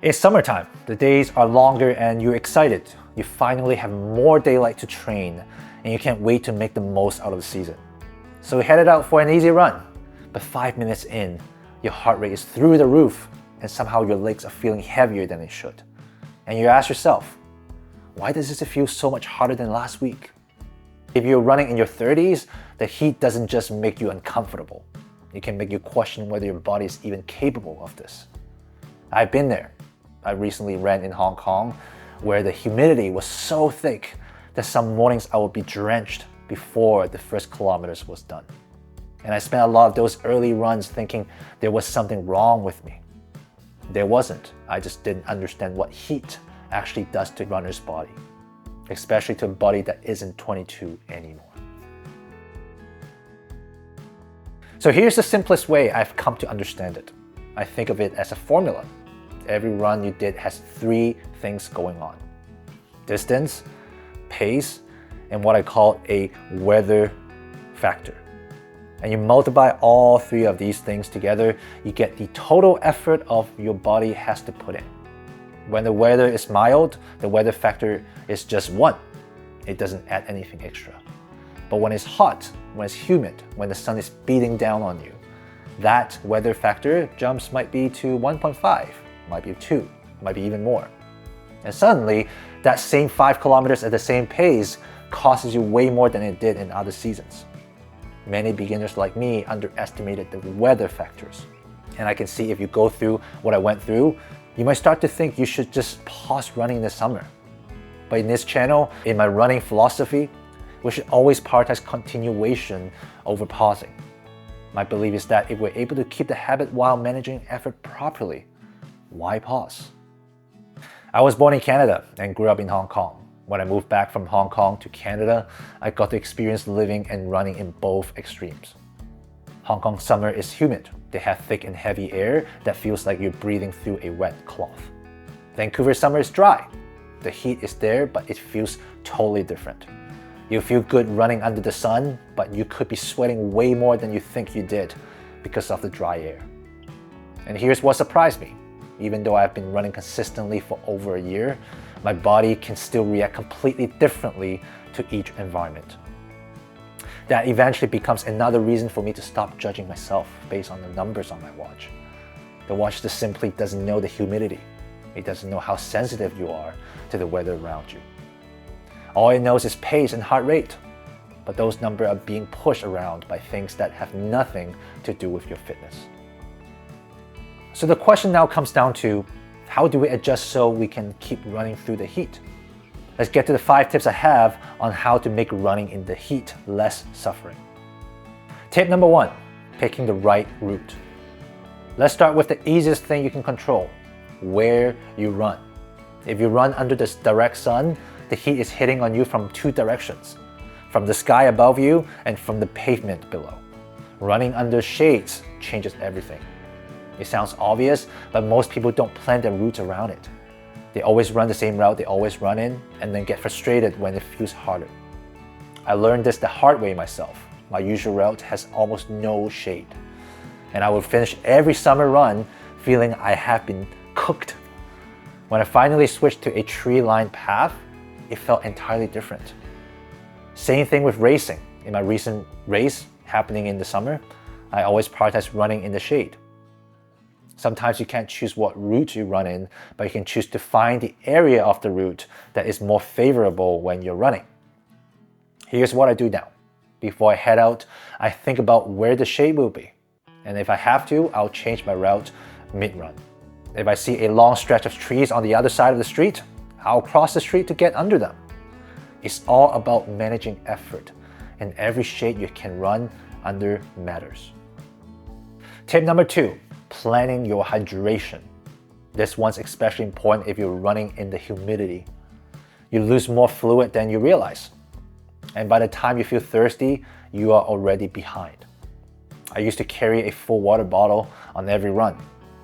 It's summertime. The days are longer and you're excited. You finally have more daylight to train and you can't wait to make the most out of the season. So we headed out for an easy run. But 5 minutes in, your heart rate is through the roof and somehow your legs are feeling heavier than they should. And you ask yourself, why does this feel so much harder than last week? If you're running in your 30s, the heat doesn't just make you uncomfortable. It can make you question whether your body is even capable of this. I've been there. I recently ran in Hong Kong where the humidity was so thick that some mornings I would be drenched before the first kilometers was done. And I spent a lot of those early runs thinking there was something wrong with me. There wasn't. I just didn't understand what heat actually does to a runner's body, especially to a body that isn't 22 anymore. So here's the simplest way I've come to understand it. I think of it as a formula. Every run you did has 3 things going on: distance, pace, and what I call a weather factor. And you multiply all 3 of these things together, you get the total effort of your body has to put in. When the weather is mild, the weather factor is just 1. It doesn't add anything extra. But when it's hot, when it's humid, when the sun is beating down on you, that weather factor jumps might be to 1.5, might be 2, might be even more. And suddenly, that same 5 kilometers at the same pace costs you way more than it did in other seasons. Many beginners like me underestimated the weather factors. And I can see if you go through what I went through, you might start to think you should just pause running this summer. But in this channel, in my running philosophy, we should always prioritize continuation over pausing. My belief is that if we're able to keep the habit while managing effort properly, why pause? I was born in Canada and grew up in Hong Kong. When I moved back from Hong Kong to Canada, I got to experience living and running in both extremes. Hong Kong summer is humid. They have thick and heavy air that feels like you're breathing through a wet cloth. Vancouver summer is dry. The heat is there, but it feels totally different. You feel good running under the sun, but you could be sweating way more than you think you did because of the dry air. And here's what surprised me. Even though I've been running consistently for over a year, my body can still react completely differently to each environment. That eventually becomes another reason for me to stop judging myself based on the numbers on my watch. The watch just simply doesn't know the humidity. It doesn't know how sensitive you are to the weather around you. All it knows is pace and heart rate, but those numbers are being pushed around by things that have nothing to do with your fitness. So the question now comes down to, how do we adjust so we can keep running through the heat? Let's get to the 5 tips I have on how to make running in the heat less suffering. Tip number 1, picking the right route. Let's start with the easiest thing you can control, where you run. If you run under the direct sun, the heat is hitting on you from 2 directions, from the sky above you and from the pavement below. Running under shades changes everything. It sounds obvious, but most people don't plan their routes around it. They always run the same route they always run in and then get frustrated when it feels harder. I learned this the hard way myself. My usual route has almost no shade. And I would finish every summer run feeling I have been cooked. When I finally switched to a tree-lined path, it felt entirely different. Same thing with racing. In my recent race happening in the summer, I always prioritize running in the shade. Sometimes you can't choose what route you run in, but you can choose to find the area of the route that is more favorable when you're running. Here's what I do now. Before I head out, I think about where the shade will be. And if I have to, I'll change my route mid-run. If I see a long stretch of trees on the other side of the street, I'll cross the street to get under them. It's all about managing effort, and every shade you can run under matters. Tip number 2. Planning your hydration. This one's especially important if you're running in the humidity. You lose more fluid than you realize. And by the time you feel thirsty, you are already behind. I used to carry a full water bottle on every run.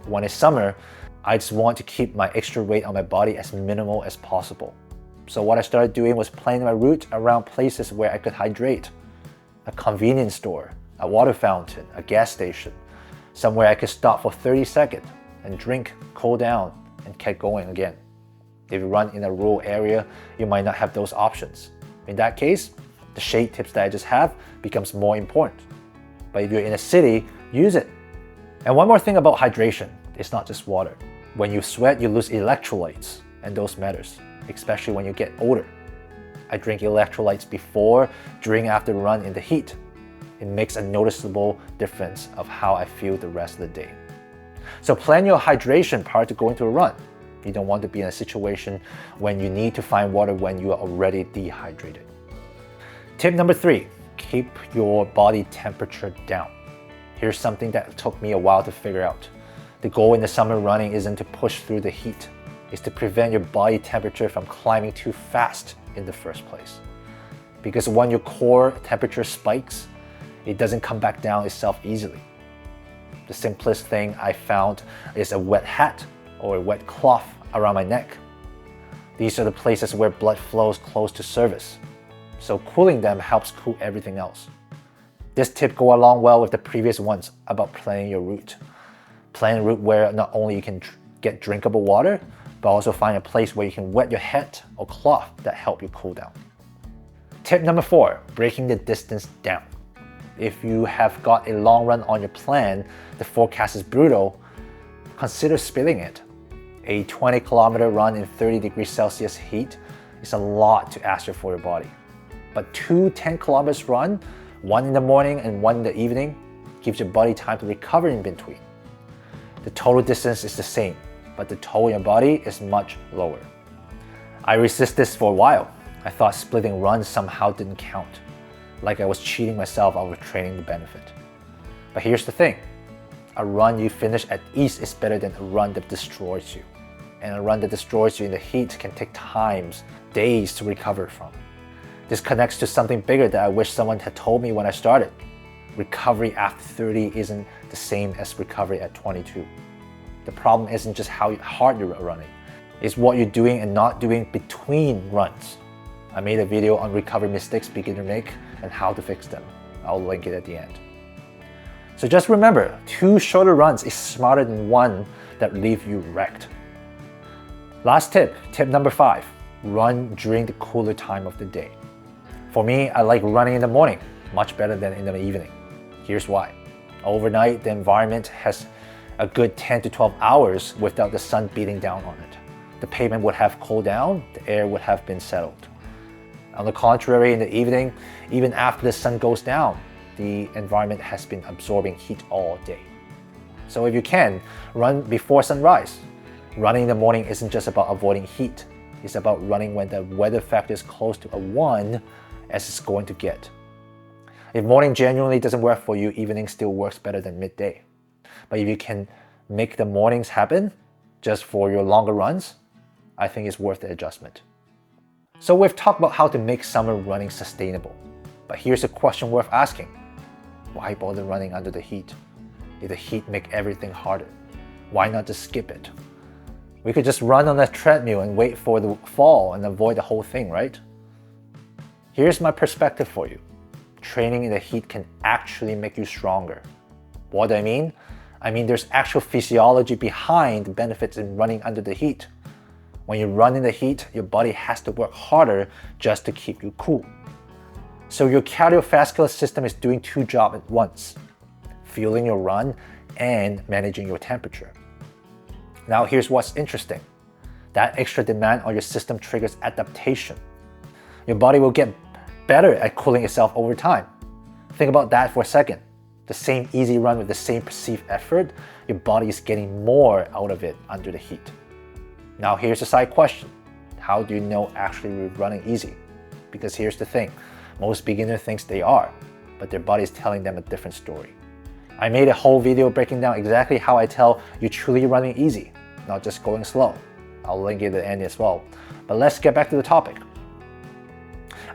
When it's summer, I just want to keep my extra weight on my body as minimal as possible. So what I started doing was planning my route around places where I could hydrate. A convenience store, a water fountain, a gas station, somewhere I could stop for 30 seconds and drink, cool down, and kept going again. If you run in a rural area, you might not have those options. In that case, the shade tips that I just have becomes more important. But if you're in a city, use it. And one more thing about hydration, it's not just water. When you sweat, you lose electrolytes, and those matters, especially when you get older. I drink electrolytes before, during, after the run in the heat. It makes a noticeable difference of how I feel the rest of the day. So plan your hydration prior to going to a run. You don't want to be in a situation when you need to find water when you are already dehydrated. Tip number 3, keep your body temperature down. Here's something that took me a while to figure out. The goal in the summer running isn't to push through the heat. It's to prevent your body temperature from climbing too fast in the first place. Because when your core temperature spikes, it doesn't come back down itself easily. The simplest thing I found is a wet hat or a wet cloth around my neck. These are the places where blood flows close to surface. So cooling them helps cool everything else. This tip goes along well with the previous ones about planning your route. Plan a route where not only you can get drinkable water, but also find a place where you can wet your head or cloth that help you cool down. Tip number 4, breaking the distance down. If you have got a long run on your plan, the forecast is brutal, consider splitting it. A 20-kilometer run in 30 degrees Celsius heat is a lot to ask for your body. But 2 10-kilometers run, one in the morning and one in the evening, gives your body time to recover in between. The total distance is the same, but the toll on your body is much lower. I resisted this for a while. I thought splitting runs somehow didn't count, like I was cheating myself out of training the benefit. But here's the thing, a run you finish at ease is better than a run that destroys you. And a run that destroys you in the heat can take times, days to recover from. This connects to something bigger that I wish someone had told me when I started. Recovery after 30 isn't the same as recovery at 22. The problem isn't just how hard you're running, it's what you're doing and not doing between runs. I made a video on recovery mistakes beginners make and how to fix them. I'll link it at the end. So just remember, 2 shorter runs is smarter than 1 that leave you wrecked. Last tip, tip number 5, run during the cooler time of the day. For me, I like running in the morning, much better than in the evening. Here's why. Overnight, the environment has a good 10 to 12 hours without the sun beating down on it. The pavement would have cooled down, the air would have been settled. On the contrary, in the evening, even after the sun goes down, the environment has been absorbing heat all day. So if you can, run before sunrise. Running in the morning isn't just about avoiding heat. It's about running when the weather factor is close to a 1 as it's going to get. If morning genuinely doesn't work for you, evening still works better than midday. But if you can make the mornings happen just for your longer runs, I think it's worth the adjustment. So we've talked about how to make summer running sustainable. But here's a question worth asking. Why bother running under the heat? If the heat makes everything harder, why not just skip it? We could just run on a treadmill and wait for the fall and avoid the whole thing, right? Here's my perspective for you. Training in the heat can actually make you stronger. What do I mean? I mean there's actual physiology behind the benefits in running under the heat. When you run in the heat, your body has to work harder just to keep you cool. So your cardiovascular system is doing 2 jobs at once, fueling your run and managing your temperature. Now here's what's interesting. That extra demand on your system triggers adaptation. Your body will get better at cooling itself over time. Think about that for a second. The same easy run with the same perceived effort, your body is getting more out of it under the heat. Now here's a side question. How do you know actually you're running easy? Because here's the thing. Most beginners think they are, but their body is telling them a different story. I made a whole video breaking down exactly how I tell you're truly running easy, not just going slow. I'll link it at the end as well. But let's get back to the topic.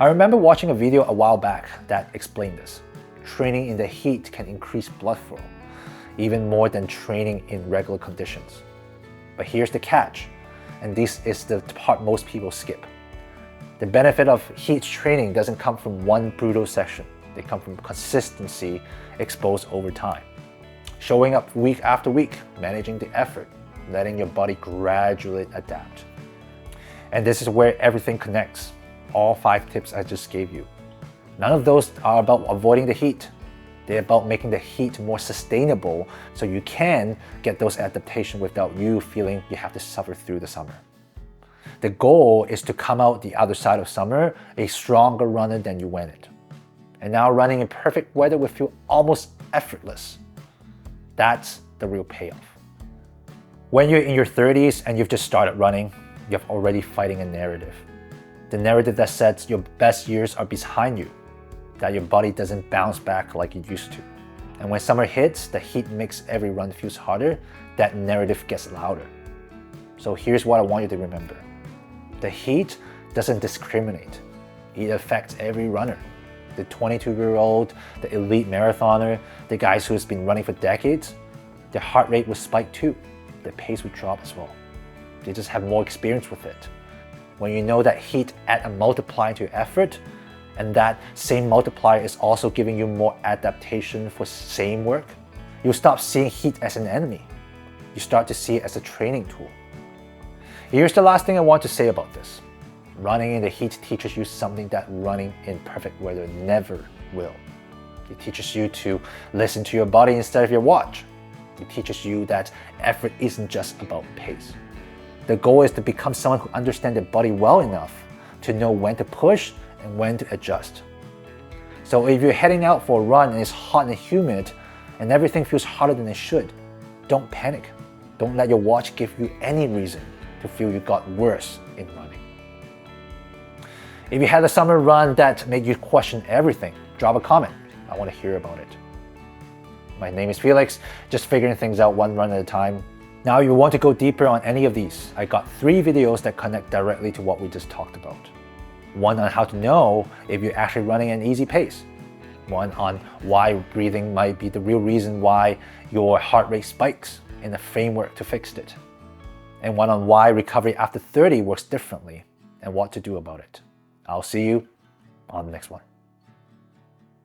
I remember watching a video a while back that explained this. Training in the heat can increase blood flow, even more than training in regular conditions. But here's the catch, and this is the part most people skip. The benefit of heat training doesn't come from one brutal session. They come from consistency exposed over time. Showing up week after week, managing the effort, letting your body gradually adapt. And this is where everything connects. All 5 tips I just gave you. None of those are about avoiding the heat. They're about making the heat more sustainable so you can get those adaptations without you feeling you have to suffer through the summer. The goal is to come out the other side of summer a stronger runner than you went it. And now running in perfect weather will feel almost effortless. That's the real payoff. When you're in your 30s and you've just started running, you're already fighting a narrative. The narrative that says your best years are behind you, that your body doesn't bounce back like it used to. And when summer hits, the heat makes every run feels harder, that narrative gets louder. So here's what I want you to remember. The heat doesn't discriminate. It affects every runner. The 22-year-old, the elite marathoner, the guys who's been running for decades, their heart rate will spike too. Their pace would drop as well. They just have more experience with it. When you know that heat adds a multiplier to your effort, and that same multiplier is also giving you more adaptation for same work, you'll stop seeing heat as an enemy. You start to see it as a training tool. Here's the last thing I want to say about this. Running in the heat teaches you something that running in perfect weather never will. It teaches you to listen to your body instead of your watch. It teaches you that effort isn't just about pace. The goal is to become someone who understands their body well enough to know when to push and when to adjust. So if you're heading out for a run and it's hot and humid and everything feels hotter than it should, don't panic. Don't let your watch give you any reason to feel you got worse in running. If you had a summer run that made you question everything, drop a comment. I want to hear about it. My name is Felix, just figuring things out one run at a time. Now, if you want to go deeper on any of these, I got 3 videos that connect directly to what we just talked about. One on how to know if you're actually running an easy pace. One on why breathing might be the real reason why your heart rate spikes and the framework to fix it. And one on why recovery after 30 works differently and what to do about it. I'll see you on the next one.